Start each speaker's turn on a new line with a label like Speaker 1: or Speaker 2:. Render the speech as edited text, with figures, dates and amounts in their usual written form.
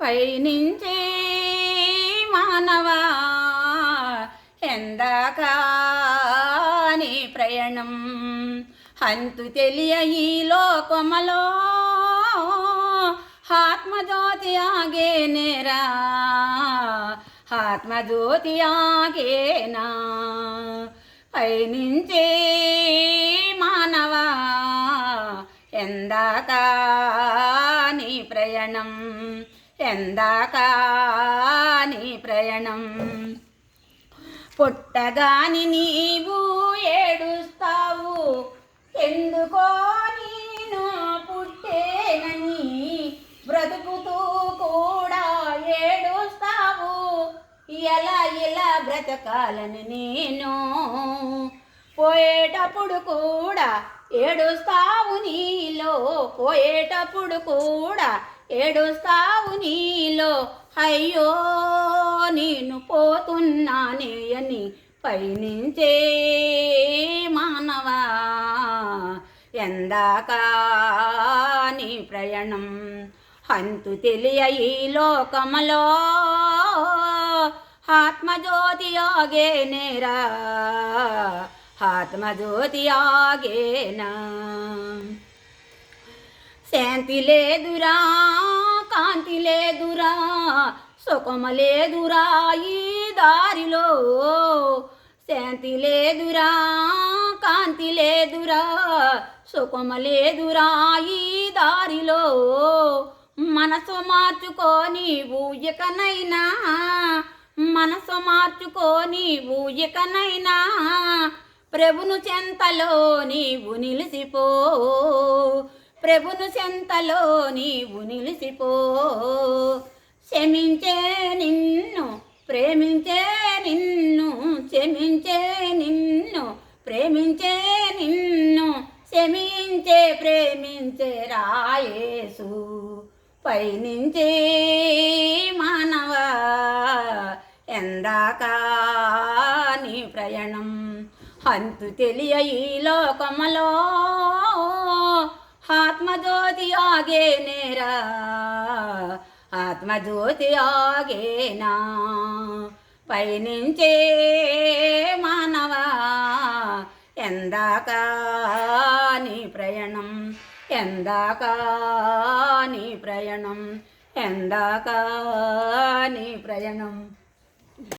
Speaker 1: పయనించే మానవా ఎందాకా నీ ప్రయాణం అంతు తెలియ ఈ లోకమలో ఆత్మజ్యోతి ఆగేనేరా ఆత్మజ్యోతి ఆగేనా పయనించే మానవా ఎందాకా నీ ప్రయాణం ఎందాకా నీ ప్రయాణం పుట్టగాని నీవు ఏడుస్తావు ఎందుకో నేను పుట్టేనని బ్రతుకుతూ కూడా ఏడుస్తావు ఎలా ఇలా బ్రతకాలని నేను పోయేటప్పుడు కూడా ఏడుస్తావు నీలో పోయేటప్పుడు కూడా ఏడుస్తావు నీలో అయ్యో నేను పోతున్నానే అని పయనించే మానవా ఎందాకా నీ ప్రయాణం అంతు తెలియ ఈ లోకమలో ఆత్మజ్యోతి ఆగేనేరా ఆత్మజ్యోతి ఆగేనా శాంతి లేదురా కాంతి లేదురా సుఖమ లేదురా ఈ దారిలో శాంతి లేదురా కాంతి లేదురా సుఖమ లేదురా ఈ దారిలో మనసు మార్చుకొని ఊయకనైనా మనసు మార్చుకొని ఊయకనైనా ప్రభును చెంతలో నీవు నిలిసిపో ప్రభును చెంతలో నీవు నిలిసిపో క్షమించే నిన్ను ప్రేమించే నిన్ను క్షమించే నిన్ను ప్రేమించే నిన్ను క్షమించే ప్రేమించే రాయేసు పయనించే మానవా ఎందాకా నీ ప్రయాణం అంతు తెలియ ఈ లోకమలో ఆత్మజ్యోతి ఆగేనేరా ఆత్మజ్యోతి ఆగేనా పయనించే మానవా ఎందాకా నీ ప్రయాణం ఎందాకా నీ ప్రయాణం ఎందాకా నీ ప్రయాణం